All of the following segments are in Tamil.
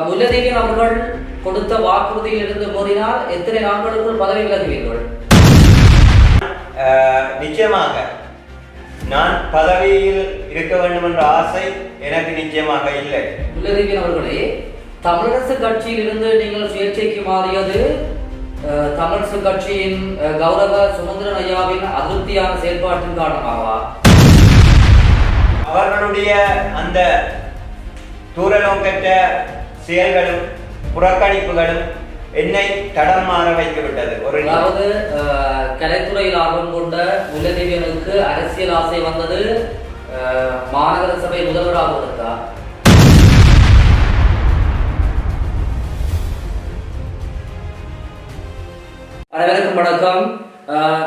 முல்லதேவியன் அவர்கள் கொடுத்த வாக்குறுதியில் இருந்து கோரினால் எத்தனை நாட்களுக்குள் பதவி விலகுவீர்கள்? நிச்சயமாக நான் பதவியில் இருக்க வேண்டும் என்ற ஆசை எனக்கு நிச்சயமாக இல்லை. முல்லதேவியன் அவர்களே, தமிழரசு கட்சியில் இருந்து நீங்கள் சுயேட்சைக்கு மாறியது தமிழரசு கட்சியின் கௌரவ சுமந்திரன் ஐயாவின் அதிருப்தியான செயல்பாட்டின் காரணமாகவா? அவர்களுடைய அந்த தூரநோக்கற்ற செயல்களும் புறக்கணிப்புகளும் என்னை தடம் மாற வைத்துவிட்டது. அதாவது கலைத்துறையில் ஆர்வம் கொண்ட முல்லதேவியனுக்கு அரசியல் ஆசை வந்தது மாநகர சபை முதல்வராக இருந்தார். அனைவருக்கும் வணக்கம்.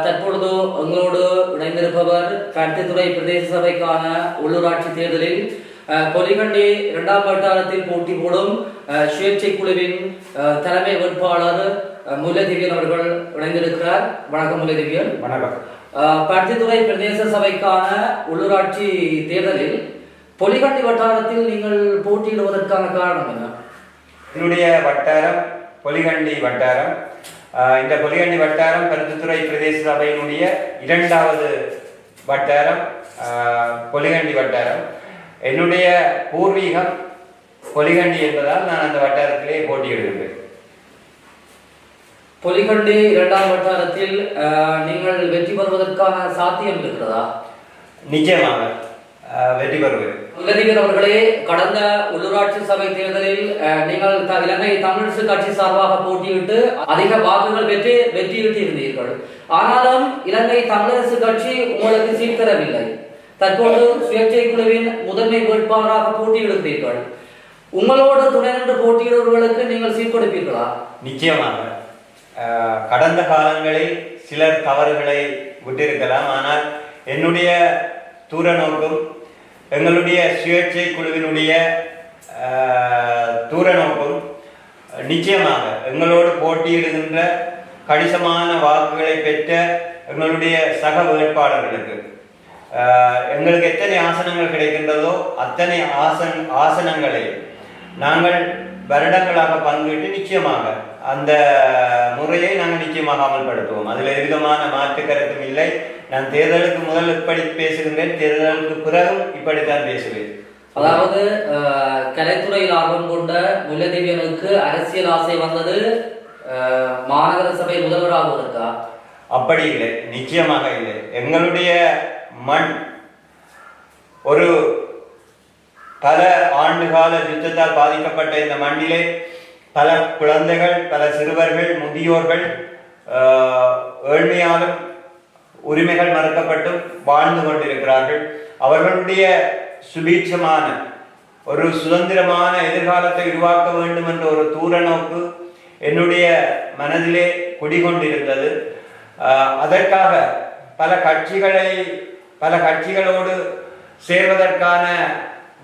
தற்பொழுது எங்களோடு இணைந்திருப்பவர் பருத்தித்துறை பிரதேச சபைக்கான உள்ளூராட்சி தேர்தலில் பொலிகண்டி 2ஆம் வட்டாரத்தில் போட்டி போடும் சுயேட்சை குழுவின் தலைமை வேட்பாளர் முல்லதேவியன் அவர்கள் இணைந்திருக்கிறார். வணக்கம் முல்லதேவியன். வணக்கம். பருத்தித்துறை பிரதேச சபைக்கான உள்ளூராட்சி தேர்தலில் பொலிகண்டி வட்டாரத்தில் நீங்கள் போட்டியிடுவதற்கான காரணம் என்ன? என்னுடைய வட்டாரம் பொலிகண்டி வட்டாரம். இந்த பொலிகண்டி வட்டாரம் பருத்தித்துறை பிரதேச சபையினுடைய 2வது வட்டாரம் பொலிகண்டி வட்டாரம். என்னுடைய பூர்வீகம் பொலிகண்டி என்பதால் நான் அந்த வட்டாரத்திலே போட்டியிடுகிறேன். பொலிகண்டி 2ஆம் வட்டாரத்தில் நீங்கள் வெற்றி பெறுவதற்கான சாத்தியம் இருக்கிறதா? நிச்சயமாக வெற்றி பெறுவேன். முல்லதேவியன் அவர்களே, கடந்த உள்ளூராட்சி சபை தேர்தலில் நீங்கள் இலங்கை தமிழரசு கட்சி சார்பாக போட்டியிட்டு அதிக வாக்குகள் பெற்று வெற்றியிட்டிருந்தீர்கள். ஆனாலும் இலங்கை தமிழரசு கட்சி உங்களுக்கு சீட் தரவில்லை. தற்போது சுயேட்சை குழுவின் முதன்மை வேட்பாளராக போட்டியிடுகிறீர்கள். உங்களோடு துணை நின்று போட்டியிடுவர்களுக்கு நீங்கள் சீட் கொடுப்பீர்களா? நிச்சயமாக. கடந்த காலங்களில் சிலர் தவறுகளை விட்டிருக்கலாம். ஆனால் என்னுடைய தூர நோக்கம், எங்களுடைய சுயேட்சை குழுவினுடைய தூர நோக்கம் நிச்சயமாக எங்களோடு போட்டியிடுகின்ற கணிசமான வாக்குகளை பெற்ற எங்களுடைய சக வேட்பாளர்களுக்கு எங்களுக்கு எத்தனை ஆசனங்கள் கிடைக்கின்றதோ அத்தனை ஆசனங்களை நாங்கள் வருடங்களாக பங்கிட்டு நிச்சயமாக அந்த முறையை நாங்கள் நிச்சயமாக அமல்படுத்துவோம். அதில் எவ்விதமான மாற்று கருத்தும் இல்லை. நான் தேர்தலுக்கு முதல் இப்படி பேசுகின்றேன், தேர்தலுக்கு பிறகும் இப்படித்தான் பேசுவேன். அதாவது கலைத்துறையில் ஆர்வம் கொண்ட முல்லதேவியனுக்கு அரசியல் ஆசை வந்தது மாநகர சபை முதல்வராக இருக்கா? அப்படி இல்லை, நிச்சயமாக இல்லை. எங்களுடைய மண் ஒரு பல ஆண்டுகால யுத்தத்தால் பாதிக்கப்பட்ட இந்த மண்ணிலே பல குழந்தைகள், பல சிறுவர்கள், முதியோர்கள் ஏழ்மையாலும் உரிமைகள் மறுக்கப்பட்டும் வாழ்ந்து கொண்டிருக்கிறார்கள். அவர்களுடைய சுபீட்சமான ஒரு சுதந்திரமான எதிர்காலத்தை உருவாக்க வேண்டும் என்ற ஒரு தூர நோக்கு என்னுடைய மனதிலே குடிகொண்டிருந்தது. அதற்காக பல கட்சிகளோடு சேர்வதற்கான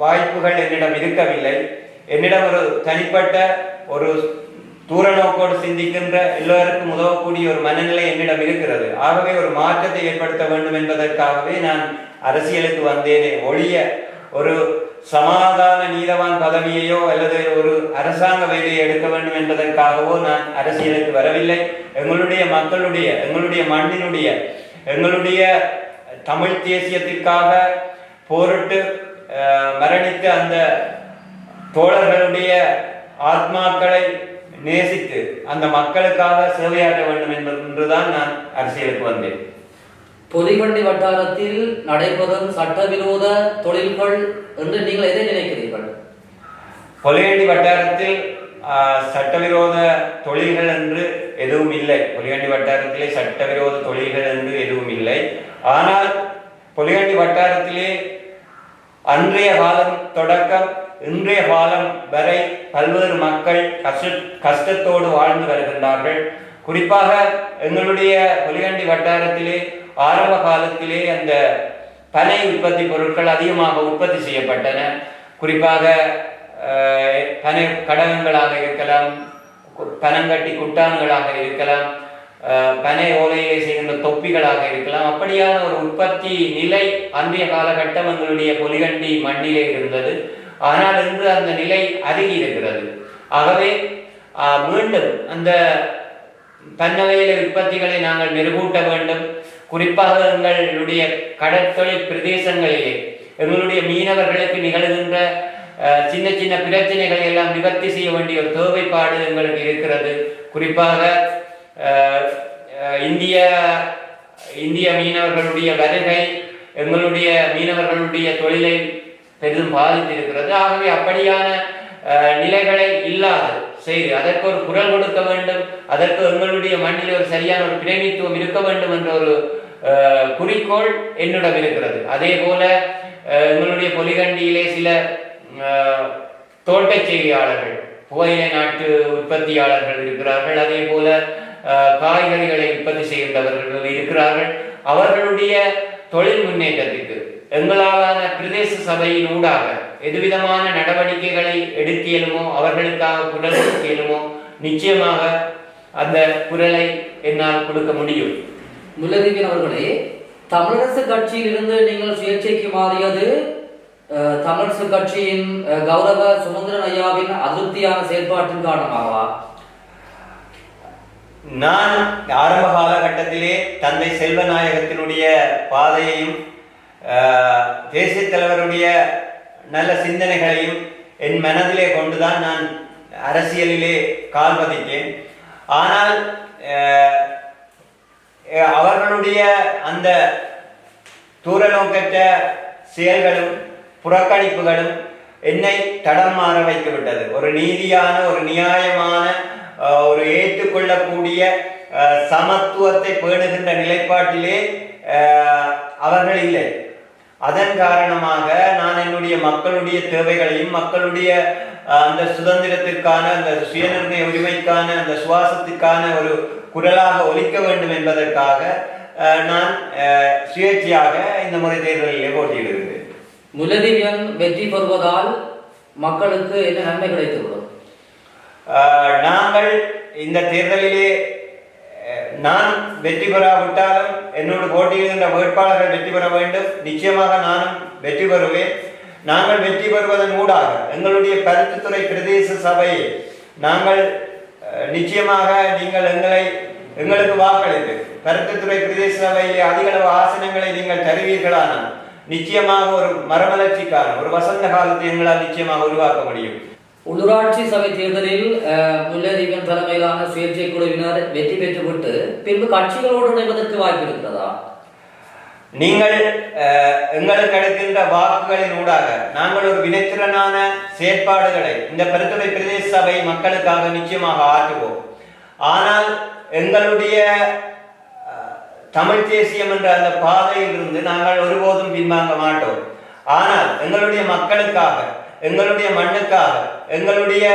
வாய்ப்புகள் என்னிடம் இருக்கவில்லை. என்னிடம் ஒரு தனிப்பட்ட ஒரு தூர நோக்கோடு சிந்திக்கின்ற எல்லோருக்கும் உதவக்கூடிய ஒரு மனநிலை என்னிடம் இருக்கிறது. ஆகவே ஒரு மாற்றத்தை ஏற்படுத்த வேண்டும் என்பதற்காகவே நான் அரசியலுக்கு வந்தேனே ஒழிய ஒரு சமாதான நீதவான் பதவியையோ அல்லது ஒரு அரசாங்க வேலையை எடுக்க வேண்டும் என்பதற்காகவோ நான் அரசியலுக்கு வரவில்லை. எங்களுடைய மக்களுடைய, எங்களுடைய மண்ணினுடைய, எங்களுடைய தமிழ் தேசியத்திற்காக போரிட்டு மரணித்த அந்த தோழர்களுடைய ஆத்மாக்களை நேசித்து அந்த மக்களுக்காக சேவையாற்ற வேண்டும் என்றுதான் நான் அரசியலுக்கு வந்தேன். பொலிகண்டி வட்டாரத்தில் நடைபெறும் சட்டவிரோத தொழில்கள் என்று நீங்கள் எதை நினைக்கிறீர்கள்? பொலிகண்டி வட்டாரத்தில் சட்டவிரோத தொழில்கள் என்று எதுவும் இல்லை. பொலிகண்டி வட்டாரத்திலே சட்டவிரோத தொழில்கள் என்று எதுவும் இல்லை. ஆனால் பொலிகண்டி வட்டாரத்திலே அன்றைய காலம் தொடக்கம் இன்றைய காலம் வரை பல்வேறு மக்கள் கஷ்டத்தோடு வாழ்ந்து வருகின்றார்கள். குறிப்பாக எங்களுடைய பொலிகண்டி வட்டாரத்திலே ஆரம்ப காலத்திலே அந்த பனை உற்பத்தி பொருட்கள் அதிகமாக உற்பத்தி செய்யப்பட்டன. குறிப்பாக பனை கடகங்களாக இருக்கலாம், பனங்கட்டி குட்டான்களாக இருக்கலாம், பனை ஓலையை செய்கின்ற தொப்பிகளாக இருக்கலாம். அப்படியான ஒரு உற்பத்தி நிலை அன்றைய காலகட்டம் எங்களுடைய பொலிகண்டி மண்ணிலே இருந்தது. ஆனால் இன்று அந்த நிலை அருகி இருக்கிறது. ஆகவே மீண்டும் அந்த பன்னவயல உற்பத்திகளை நாங்கள் மெருகூட்ட வேண்டும். குறிப்பாக எங்களுடைய கடற்தொழில் பிரதேசங்களிலே எங்களுடைய மீனவர்களுக்கு நிகழ்கின்ற சின்ன சின்ன பிரச்சனைகளை எல்லாம் நிவர்த்தி செய்ய வேண்டிய ஒரு தேவைப்பாடு எங்களுக்கு இருக்கிறது. குறிப்பாக இந்திய மீனவர்களுடைய வருகை எங்களுடைய மீனவர்களுடைய தொழிலை பெரிதும் பாதித்திருக்கிறது. ஆகவே அப்படியான நிலைகளை இல்லாது செய்து அதற்கு ஒரு குரல் கொடுக்க வேண்டும். அதற்கு எங்களுடைய மண்ணில் ஒரு சரியான ஒரு பிரதிநிதித்துவம் இருக்க வேண்டும் என்ற ஒரு குறிக்கோள் என்னிடம் இருக்கிறது. அதே போல எங்களுடைய பொலிகண்டியிலே சில தோட்டச் செய்தியாளர்கள், புகையிலை நாட்டு உற்பத்தியாளர்கள் இருக்கிறார்கள். அதே போல காய்கறிகளை உற்பத்தி செய்கின்றவர்கள் இருக்கிறார்கள். அவர்களுடைய தொழில் முன்னேற்றத்திற்கு எங்களாலான பிரதேச சபையின் ஊடாக எதுவிதமான நடவடிக்கைகளை எடுக்கலுமோ அவர்களுக்காக குரல் கொடுக்கலுமோ நிச்சயமாக அந்த குரலை என்னால் கொடுக்க முடியும். முல்லைத்தீவின் அவர்களே, தமிழரசு கட்சியில் இருந்து நீங்கள் சுயேட்சைக்கு மாறியது தமிழரசு கட்சியின் கௌரவ சுமந்திரன் ஐயாவின் அதிருப்தியான செயல்பாட்டின் காரணமாகவா? நான் ஆரம்ப காலகட்டத்திலே தந்தை செல்வநாயகத்தினுடைய பாதையையும் தேசிய தலைவருடைய நல்ல சிந்தனைகளையும் என் மனதிலே கொண்டுதான் நான் அரசியலிலே கால் பதித்தேன். ஆனால் அவர்களுடைய அந்த தூரநோக்கற்ற செயல்களும் புறக்கணிப்புகளும் என்னை தடம் மாற வைத்துவிட்டது. ஒரு நீதியான, ஒரு நியாயமான, ஒரு ஏற்றுக்கொள்ளக்கூடிய சமத்துவத்தை பேணுகின்ற நிலைப்பாட்டிலே அவர்கள் இல்லை. அதன் காரணமாக நான் என்னுடைய மக்களுடைய தேவைகளையும் மக்களுடைய அந்த சுதந்திரத்திற்கான, அந்த சுயநிர்ணய உரிமைக்கான, அந்த சுவாசத்திற்கான ஒரு குரலாக ஒலிக்க வேண்டும் என்பதற்காக நான் சுயேட்சையாக இந்த முறை தேர்தலிலே போட்டியிடுகிறேன். முல்லைத்தீவின் வெற்றி பெறுவதால் மக்களுக்கு என்ன நன்மை கிடைத்துவிடும்? நாங்கள் இந்த தேர்தலிலே நான் வெற்றி பெறாவிட்டாலும் என்னோடு போட்டியிடுகின்ற வேட்பாளர்கள் வெற்றி பெற வேண்டும். நிச்சயமாக நானும் வெற்றி பெறுவேன். நாங்கள் வெற்றி பெறுவதன் ஊடாக எங்களுடைய பருத்தித்துறை பிரதேச சபையை நாங்கள் நிச்சயமாக நீங்கள் எங்களுக்கு வாக்களித்து பருத்தித்துறை பிரதேச சபையிலே அதிகளவு ஆசனங்களை நீங்கள் தருவீர்களானால் நிச்சயமாக ஒரு மறுமலர்ச்சிக்கான ஒரு வசந்த காலத்தை எங்களால் நிச்சயமாக உருவாக்க முடியும். உள்ளூராட்சி சபை தேர்தலில் முல்லைத்தீவின் தலைமையிலான சுயேட்சை குழுவினர் வெற்றி பெற்றுவிட்டு பின்பு கட்சிகளோடு இணைவதற்கு வாய்ப்பு இருக்கிறதா? நீங்கள் எங்களுக்கு கிடைக்கின்ற வாக்குகளின் ஊடாக நாங்கள் ஒரு வினைத்திறனான செயற்பாடுகளை இந்த பருத்துறை பிரதேச சபை மக்களுக்காக நிச்சயமாக ஆற்றுவோம். ஆனால் எங்களுடைய தமிழ் தேசியம் என்ற அந்த பாதையில் இருந்து நாங்கள் ஒருபோதும் பின்வாங்க மாட்டோம். ஆனால் எங்களுடைய மக்களுக்காக, எங்களுடைய மண்ணுக்காக, எங்களுடைய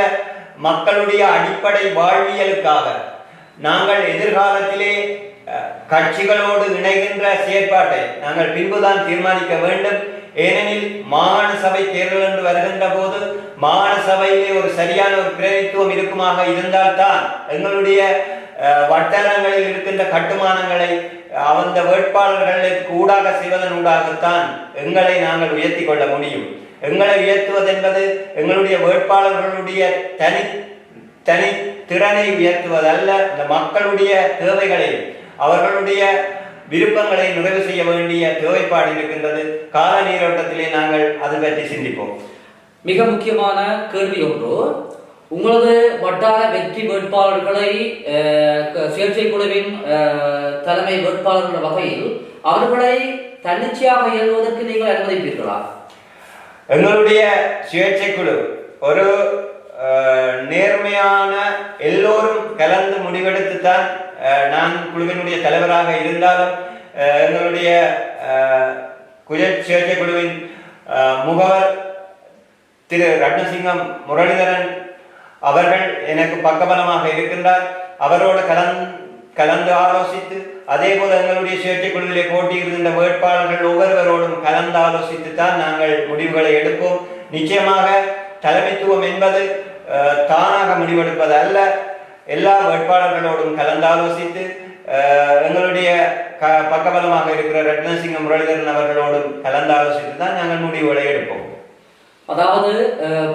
மக்களுடைய அடிப்படை வாழ்வியலுக்காக நாங்கள் எதிர்காலத்திலே கட்சிகளோடு இணைகின்ற செயற்பாட்டை நாங்கள் பின்புதான் தீர்மானிக்க வேண்டும். ஏனெனில் மாகாண சபை தேர்தல் என்று வருகின்ற போது மாகாண சபையிலே ஒரு சரியான ஒரு பிரதிநிதித்துவம் இருக்குமாக இருந்தால்தான் எங்களுடைய வட்டாரங்களில் இருக்கின்ற கட்டுமானங்களை அந்த வேட்பாளர்களுக்கு ஊடாக செய்வதன் ஊடாகத்தான் எங்களை நாங்கள் உயர்த்தி கொள்ள முடியும். எங்களை உயர்த்துவது என்பது எங்களுடைய வேட்பாளர்களுடைய தனி திறனை உயர்த்துவதல்ல, இந்த மக்களுடைய தேவைகளை அவர்களுடைய விருப்பங்களை நிறைவு செய்ய வேண்டிய தேவைப்பாடு இருக்கின்றது. கால நீரோட்டத்திலே நாங்கள் அது பற்றி சிந்திப்போம். மிக முக்கியமான கேள்வி ஒன்று, உங்களது வட்டார வெற்றி வேட்பாளர்களை சுயேட்சை குழுவின் தலைமை வேட்பாளர்கள் வகையில் அவர்களை தன்னிச்சையாக இயங்குவதற்கு நீங்கள் அனுமதிப்பீர்களா? எங்களுடைய சுயேட்சை குழு ஒரு நேர்மையான, எல்லோரும் கலந்து முடிவெடுத்துத்தான் நான் குழுவினுடைய தலைவராக இருந்தாலும் எங்களுடைய சுயேட்சை குழுவின் முகவர் திரு ரட்னசிங்கம் முரளிதரன் அவர்கள் எனக்கு பக்கபலமாக இருக்கின்றார். அவரோடு கலந்து ஆலோசித்து, அதே போல எங்களுடைய சுயேட்சை குழுவிலே போட்டியிடுகின்ற வேட்பாளர்கள் ஒவ்வொருவரோடும் கலந்து ஆலோசித்து தான் நாங்கள் முடிவுகளை எடுப்போம். நிச்சயமாக தலைமைத்துவம் என்பது தானாக முடிவெடுப்பது அல்ல. எல்லா வேட்பாளர்களோடும் கலந்து ஆலோசித்து எங்களுடைய பக்கபலமாக இருக்கிற ரட்னசிங்கம் முரளிதரன் அவர்களோடும் கலந்து ஆலோசித்து தான் நாங்கள் முடிவுகளை எடுப்போம். அதாவது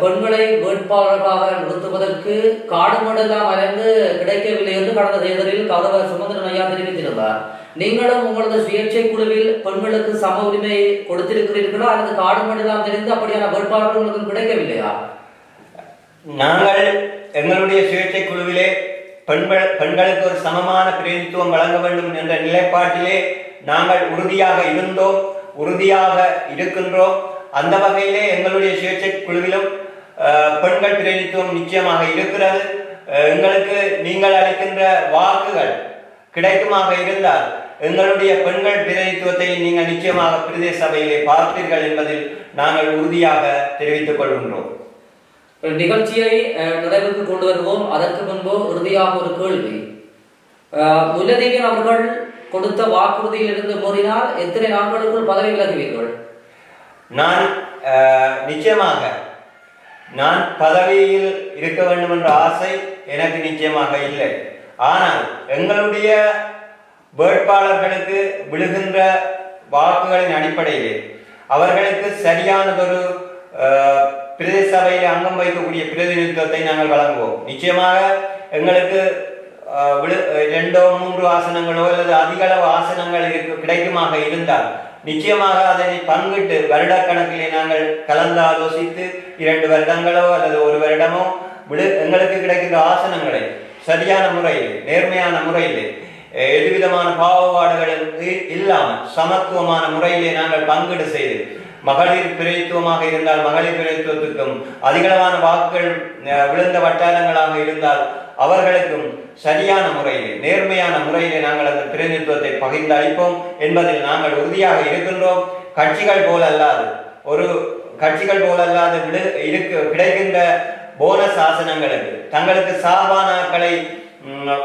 பெண்களை வேட்பாளர்களாக நிறுத்துவதற்கு காடுமடெல்லாம் அலைந்து கிடைக்கவில்லை என்று கடந்த தேர்தலில் கௌரவ சுமந்திரன் ஐயா தெரிவித்திருந்தார். நீங்களும் உங்களது சுயேட்சை குழுவில் பெண்களுக்கு சம உரிமை கொடுத்திருக்கிறீர்களா அல்லது காடுமடெல்லாம் தெரிந்து அப்படியான வேட்பாளர்கள் உங்களுக்கு கிடைக்கவில்லையா? நாங்கள் எங்களுடைய சுயேட்சை குழுவிலே பெண்களுக்கு ஒரு சமமான பிரதிநிதித்துவம் வழங்க வேண்டும் என்ற நிலைப்பாட்டிலே நாங்கள் உறுதியாக இருந்தோம், உறுதியாக இருக்கின்றோம். அந்த வகையிலே எங்களுடைய சுயேட்சை குழுவிலும் பெண்கள் பிரதிநிதித்துவம் நிச்சயமாக இருக்கிறது. எங்களுக்கு நீங்கள் அளிக்கின்ற வாக்குகள் கிடைக்குமாக இருந்தால் எங்களுடைய பெண்கள் பிரதிநிதித்துவத்தை நீங்கள் நிச்சயமாக பிரதேச சபையிலே பார்ப்பீர்கள் என்பதில் நாங்கள் உறுதியாக தெரிவித்துக் கொள்கின்றோம். நிகழ்ச்சியை நிறைவுக்கு கொண்டு வருவோம். அதற்கு முன்பு இறுதியாக ஒரு கேள்வி. முல்லதீவன் அவர்கள் கொடுத்த வாக்குறுதியில் இருந்து மீறினால் எத்தனை நாட்களுக்குள் பதவி விலகுவீர்கள்? நான் நிச்சயமாக நான் பதவியில் இருக்க வேண்டும் என்ற ஆசை எனக்கு நிச்சயமாக இல்லை. ஆனால் எங்களுடைய வேட்பாளர்களுக்கு விழுகின்ற வாக்குகளின் அடிப்படையிலே அவர்களுக்கு சரியானதொரு பிரதேச சபையில் அங்கம் வைக்கக்கூடிய பிரதிநிதித்துவத்தை நாங்கள் வழங்குவோம். நிச்சயமாக எங்களுக்கு 2-3 ஆசனங்களோ அல்லது அதிக அளவு ஆசனங்கள் கிடைக்குமாக இருந்தால் நிச்சயமாக அதனை பங்கிட்டு வருடக்கணக்கிலே நாங்கள் கலந்து ஆலோசித்து 2 வருடங்களோ அல்லது 1 வருடமோ எங்களுக்கு கிடைக்கின்ற ஆசனங்களை சரியான முறையில் நேர்மையான முறையிலே எதுவிதமான பாகுபாடுகளும் இல்லாமல் சமத்துவமான முறையிலே நாங்கள் பங்கீடு செய்து மகளிர் பிரதித்துவமாக இருந்தால் மகளிர் பிரதித்துவத்துக்கும் அதிகளவான வாக்குகள் விழுந்த வட்டாரங்களாக இருந்தால் அவர்களுக்கும் சரியான முறையிலே நேர்மையான முறையிலே நாங்கள் அந்த பிரதிநிதித்துவத்தை பகிர்ந்து அளிப்போம் என்பதில் நாங்கள் உறுதியாக இருக்கின்றோம். கட்சிகள் போல அல்லாது கிடைக்கின்ற போனஸ் ஆசனங்களுக்கு தங்களுக்கு சாபானாக்களை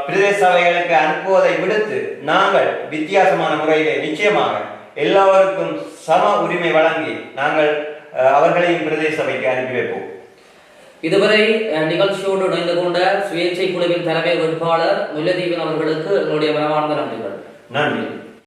பிரதேச சபைகளுக்கு அனுப்புவதை விடுத்து நாங்கள் வித்தியாசமான முறையிலே நிச்சயமாக எல்லாருக்கும் சம உரிமை வழங்கி நாங்கள் அவர்களையும் பிரதேச சபைக்கு அனுப்பி வைப்போம். இதுவரை நிகழ்ச்சியோடு இணைந்து கொண்ட சுயேட்சை குழுவின் தலைமை வேட்பாளர் முல்லதீவன் அவர்களுக்கு எங்களுடைய மனமார்ந்த நன்றிகள். நன்றி.